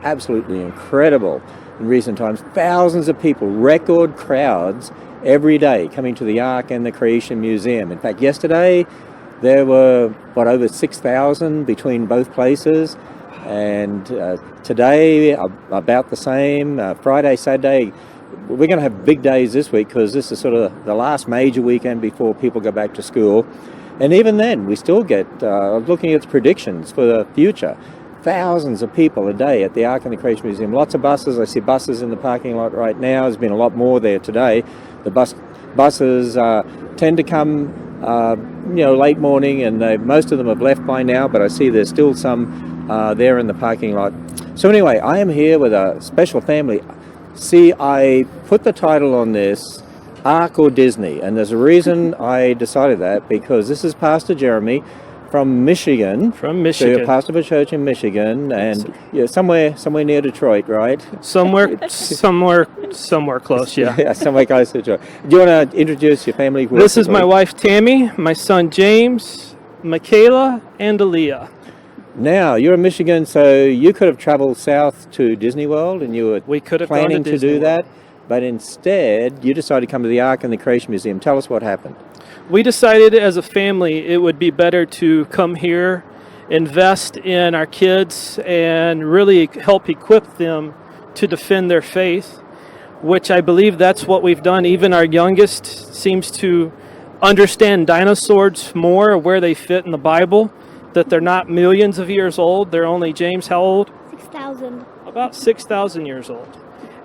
Absolutely incredible in recent times. Thousands of people, record crowds every day coming to the Ark and the Creation Museum. In fact, yesterday there were, over 6,000 between both places. And today, about the same. Friday, Saturday, we're going to have big days this week because this is sort of the last major weekend before people go back to school. And even then, we still get, looking at the predictions for the future, thousands of people a day at the Ark and the Creation Museum. Lots of buses. I see buses in the parking lot right now. There's been a lot more there today. The buses tend to come, late morning, and most of them have left by now, but I see there's still some there in the parking lot. So anyway, I am here with a special family. See, I put the title on this, Ark or Disney, and there's a reason I decided that, because this is Pastor Jeremy from Michigan. From Michigan. So pastor of a church in Michigan, and somewhere near Detroit, right? Somewhere close, yeah. Yeah, somewhere close to Detroit. Do you want to introduce your family? This is my wife Tammy, my son James, Michaela, and Aaliyah. Now, you're in Michigan, so you could have traveled south to Disney World, and you were planning to do that, but instead you decided to come to the Ark and the Creation Museum. Tell us what happened. We decided as a family it would be better to come here, invest in our kids, and really help equip them to defend their faith, which I believe that's what we've done. Even our youngest seems to understand dinosaurs more, where they fit in the Bible, that they're not millions of years old. They're only, James, how old? 6,000. About 6,000 years old.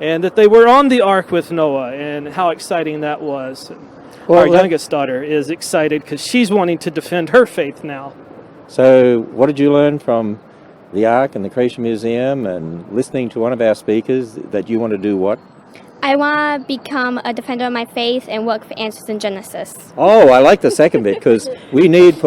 And that they were on the ark with Noah, and how exciting that was. Well, our youngest daughter is excited because she's wanting to defend her faith now. So what did you learn from the Ark and the Creation Museum and listening to one of our speakers that you want to do what? I want to become a defender of my faith and work for Answers in Genesis. Oh, I like the second bit, because we need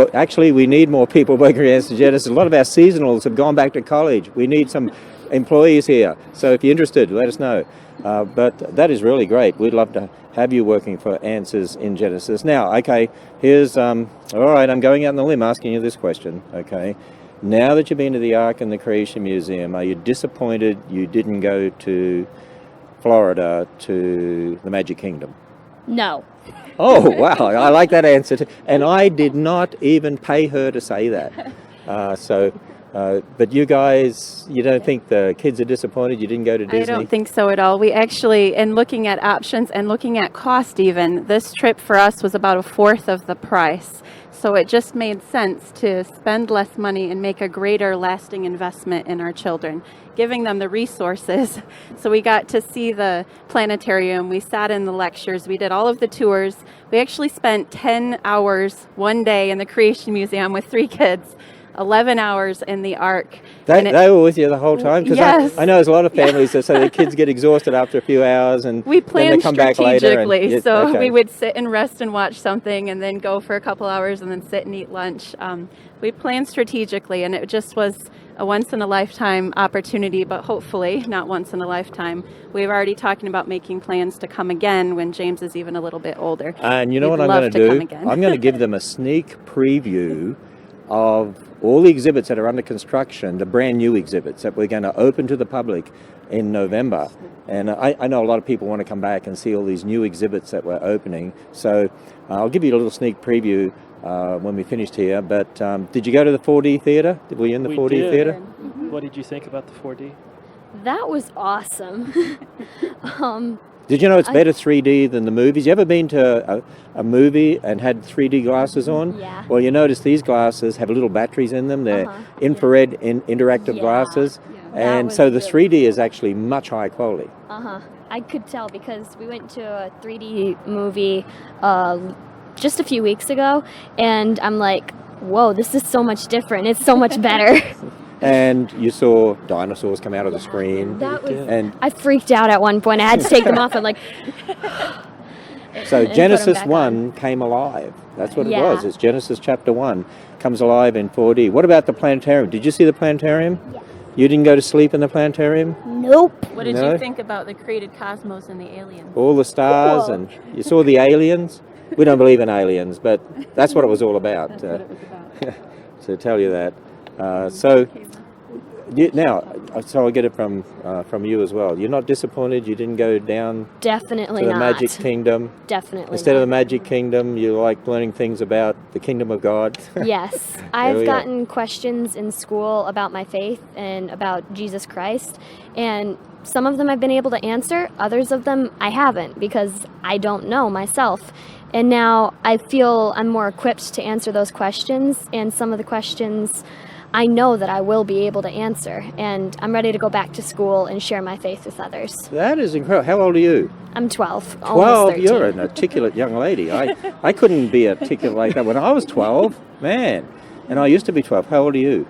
more people working for Answers in Genesis. A lot of our seasonals have gone back to college. We need some employees here. So if you're interested, let us know. But that is really great. We'd love to have you working for Answers in Genesis. Now, okay, here's, all right, I'm going out on the limb asking you this question, okay. Now that you've been to the Ark and the Creation Museum, are you disappointed you didn't go to Florida to the Magic Kingdom? No. Oh, wow, I like that answer too. And I did not even pay her to say that. But you guys, you don't think the kids are disappointed you didn't go to Disney? I don't think so at all. We actually, in looking at options and looking at cost even, this trip for us was about a fourth of the price. So it just made sense to spend less money and make a greater lasting investment in our children, giving them the resources. So we got to see the planetarium, we sat in the lectures, we did all of the tours. We actually spent 10 hours one day in the Creation Museum with 3 kids. 11 hours in the Ark. They were with you the whole time? Because yes. I know there's a lot of families that say their kids get exhausted after a few hours, and we planned then they come back later. So we would sit and rest and watch something and then go for a couple hours and then sit and eat lunch. We planned strategically, and it just was a once-in-a-lifetime opportunity, but hopefully not once in a lifetime. We're already talking about making plans to come again when James is even a little bit older. And you know what I'm going to do? I'm going to give them a sneak preview of all the exhibits that are under construction, the brand new exhibits that we're going to open to the public in November. And I know a lot of people want to come back and see all these new exhibits that we're opening. So I'll give you a little sneak preview when we finished here. But did you go to the 4D theater? Were you in the 4D theater? What did you think about the 4D? That was awesome. Did you know it's better 3D than the movies? You ever been to a movie and had 3D glasses on? Yeah. Well, you notice these glasses have little batteries in them. They're infrared interactive glasses. Yeah. And so the 3D is actually much higher quality. I could tell because we went to a 3D movie just a few weeks ago, and I'm like, whoa, this is so much different. It's so much better. And you saw dinosaurs come out of the screen. I freaked out at one point. I had to take them off. I'm like... So Genesis 1 came alive. That's what it was. It's Genesis chapter 1 comes alive in 4D. What about the planetarium? Did you see the planetarium? Yeah. You didn't go to sleep in the planetarium? Nope. What did you think about the created cosmos and the aliens? All the stars, and you saw the aliens? We don't believe in aliens, but that's what it was all about. That's what it was about. To tell you that. So So I get it from you as well. You're not disappointed you didn't go down Definitely to the not. Magic Kingdom? Definitely Instead not. of the Magic Kingdom, you like learning things about the Kingdom of God? Yes, we I've go. gotten questions in school about my faith and about Jesus Christ, and some of them I've been able to answer, others of them I haven't because I don't know myself. And now I feel I'm more equipped to answer those questions, and some of the questions I know that I will be able to answer, and I'm ready to go back to school and share my faith with others. That is incredible. How old are you? I'm 12, 12? almost 13. You're an articulate young lady. I couldn't be articulate like that when I was 12. Man. And I used to be 12. How old are you?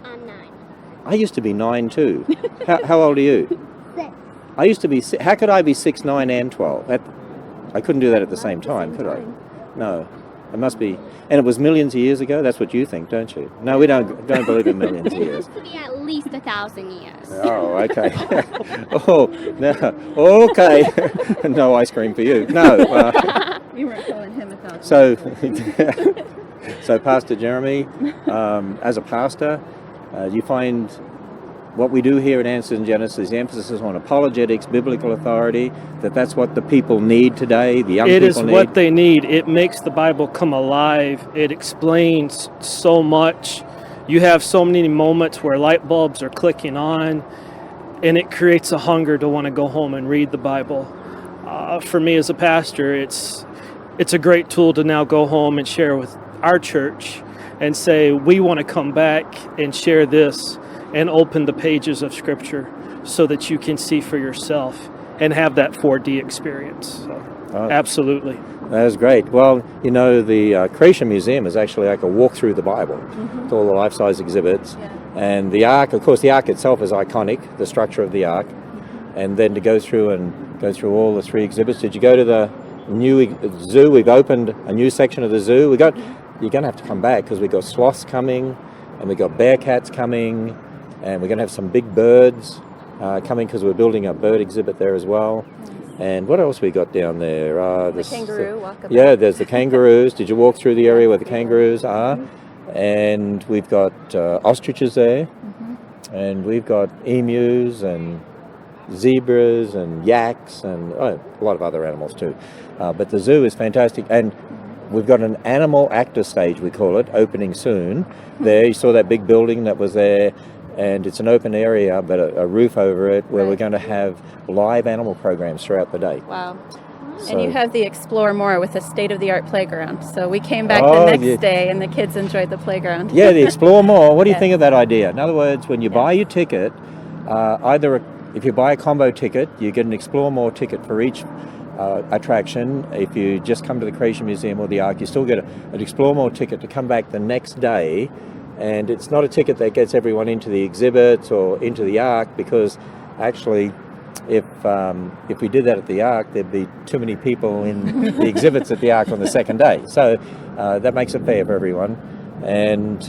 I'm 9. I used to be 9 too. How old are you? 6. I used to be... How could I be 6, 9 and 12? I couldn't do that at the same time, could I? No. It must be... And it was millions of years ago? That's what you think, don't you? No, we don't believe in millions of years. To be at least 1,000 years. Oh, okay. Oh, no. Okay. No ice cream for you. No. You weren't calling him 1,000. So Pastor Jeremy, as a pastor, you find what we do here at Answers in Genesis, the emphasis is on apologetics, biblical authority, that's what the people need today, the young It people is need. what they need. It makes the Bible come alive. It explains so much. You have so many moments where light bulbs are clicking on, and it creates a hunger to want to go home and read the Bible. For me as a pastor, it's a great tool to now go home and share with our church and say, we want to come back and share this and open the pages of Scripture so that you can see for yourself and have that 4D experience. So, absolutely. That is great. Well, you know, the Creation Museum is actually like a walk through the Bible. With all the life-size exhibits. Yeah. And the Ark, of course, the Ark itself is iconic, the structure of the Ark. And then to go through all the 3 exhibits. Did you go to the new zoo? We've opened a new section of the zoo. You're going to have to come back because we've got sloths coming, and we've got bear cats coming, and we're going to have some big birds coming because we're building a bird exhibit there as well. And what else we got down there? The kangaroo walkabout. Yeah, there's the kangaroos. Did you walk through the area where the kangaroos are? And we've got ostriches there, and we've got emus and zebras and yaks and a lot of other animals too. But the zoo is fantastic, and we've got an animal actor stage, we call it, opening soon. There, you saw that big building that was there. And it's an open area, but a roof over it, where we're going to have live animal programs throughout the day. Wow. So, and you have the Explore More with a state-of-the-art playground. So we came back the next day, and the kids enjoyed the playground. Yeah, the Explore More. What do you think of that idea? In other words, when you buy your ticket, if you buy a combo ticket, you get an Explore More ticket for each attraction. If you just come to the Creation Museum or the Ark, you still get an Explore More ticket to come back the next day. And it's not a ticket that gets everyone into the exhibits or into the Ark, because actually if we did that at the Ark, there'd be too many people in the exhibits at the Ark on the second day. So that makes it fair for everyone. And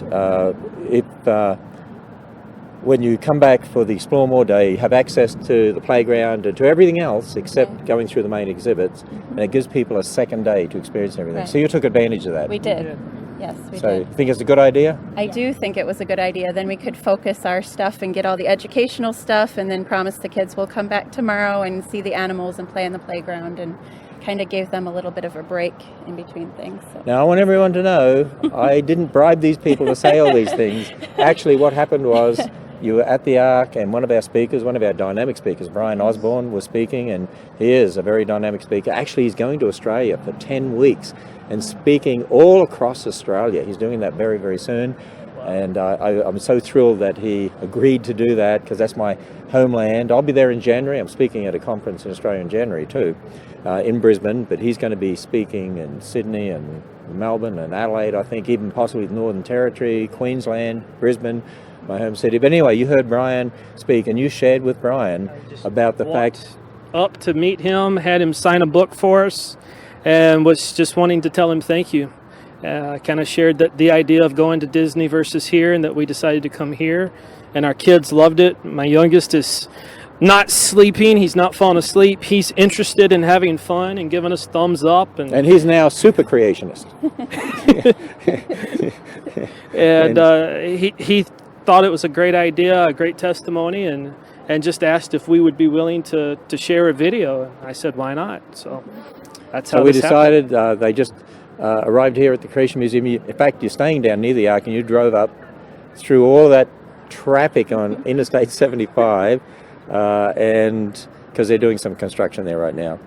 when you come back for the Explore More Day, you have access to the playground and to everything else except going through the main exhibits. And it gives people a second day to experience everything. Right. So you took advantage of that. We did. Yes, we So did. you think it's a good idea? I do think it was a good idea. Then we could focus our stuff and get all the educational stuff, and then promise the kids we'll come back tomorrow and see the animals and play in the playground, and kind of gave them a little bit of a break in between things. So. Now, I want everyone to know I didn't bribe these people to say all these things. Actually, what happened was you were at the Ark, and one of our dynamic speakers, Bryan Osbourne, was speaking, and he is a very dynamic speaker. Actually, he's going to Australia for 10 weeks and speaking all across Australia. He's doing that very, very soon. And I'm so thrilled that he agreed to do that, because that's my homeland. I'll be there in January. I'm speaking at a conference in Australia in January too, in Brisbane, but he's going to be speaking in Sydney and Melbourne and Adelaide, I think, even possibly the Northern Territory, Queensland, Brisbane, my home city. But anyway, you heard Bryan speak, and you shared with Bryan about the fact... Up to meet him, had him sign a book for us, and was just wanting to tell him thank you. Kind of shared the idea of going to Disney versus here, and that we decided to come here, and our kids loved it. My youngest is not sleeping. He's not falling asleep. He's interested in having fun and giving us thumbs up. And he's now super creationist. and he thought it was a great idea, a great testimony, and just asked if we would be willing to share a video. And I said, why not? So that's how So we this happened. decided, they just arrived here at the Creation Museum. In fact, you're staying down near the Ark, and you drove up through all that traffic on Interstate 75, and because they're doing some construction there right now,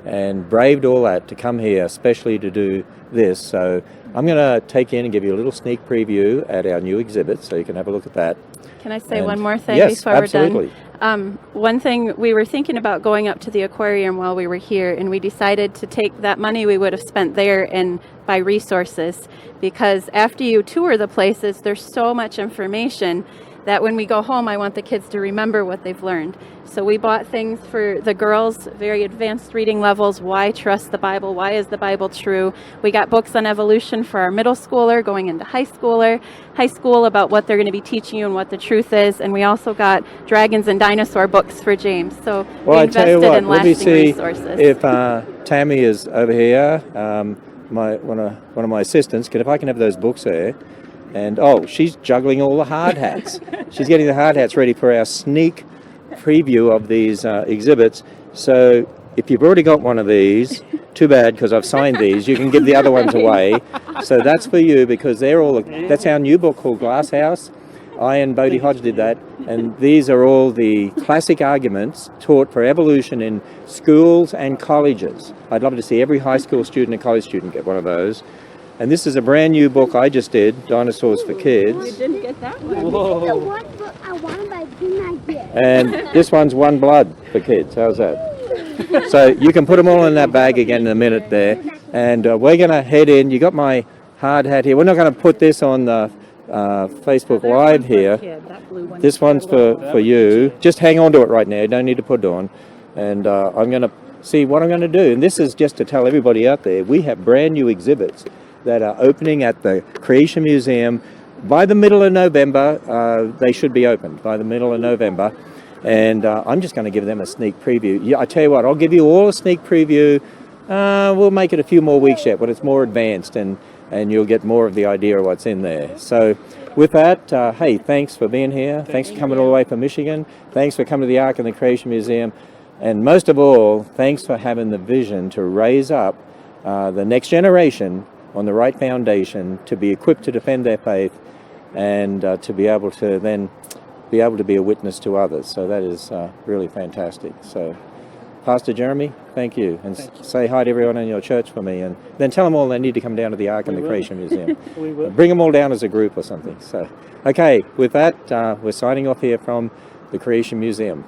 and braved all that to come here, especially to do this. So I'm going to take you in and give you a little sneak preview at our new exhibit, so you can have a look at that. Can I say And- one more thing yes, before absolutely. we're done? One thing, we were thinking about going up to the aquarium while we were here, and we decided to take that money we would have spent there and buy resources, because after you tour the places, there's so much information that when we go home, I want the kids to remember what they've learned. So we bought things for the girls, very advanced reading levels. Why trust the Bible? Why is the Bible true? We got books on evolution for our middle schooler going into high school about what they're going to be teaching you and what the truth is. And we also got dragons and dinosaur books for James. So Well, we I tell you invested what, in let me lasting see resources. if Tammy is over here, one of my assistants. If I can have those books there. And she's juggling all the hard hats. She's getting the hard hats ready for our sneak preview of these exhibits. So if you've already got one of these, too bad, because I've signed these. You can give the other ones away. So that's for you, because that's our new book called Glass House. I and Bodie Hodge did that, and these are all the classic arguments taught for evolution in schools and colleges. I'd love to see every high school student and college student get one of those. And this is a brand new book I just did, Dinosaurs for Kids. Didn't get that one. This is the one book I want, but I did not get. And this one's One Blood for Kids. How's that? So you can put them all in that bag again in a minute there. And we're going to head in. You got my hard hat here. We're not going to put this on the Facebook Live here. This one's for you. Just hang on to it right now. You don't need to put it on. And I'm going to see what I'm going to do. And this is just to tell everybody out there, we have brand new exhibits that are opening at the Creation Museum by the middle of November. They should be opened by the middle of November. And I'm just going to give them a sneak preview. Yeah, I tell you what, I'll give you all a sneak preview. We'll make it a few more weeks yet, but it's more advanced, and you'll get more of the idea of what's in there. So with that, hey, thanks for being here. Thanks for coming all the way from Michigan. Thanks for coming to the Ark and the Creation Museum. And most of all, thanks for having the vision to raise up the next generation on the right foundation, to be equipped to defend their faith, and to be able to then be a witness to others. So that is really fantastic. So Pastor Jeremy, thank you. And say hi to everyone in your church for me, and then tell them all they need to come down to the Ark and the Creation Museum. We will. Bring them all down as a group or something. So, okay, with that, we're signing off here from the Creation Museum.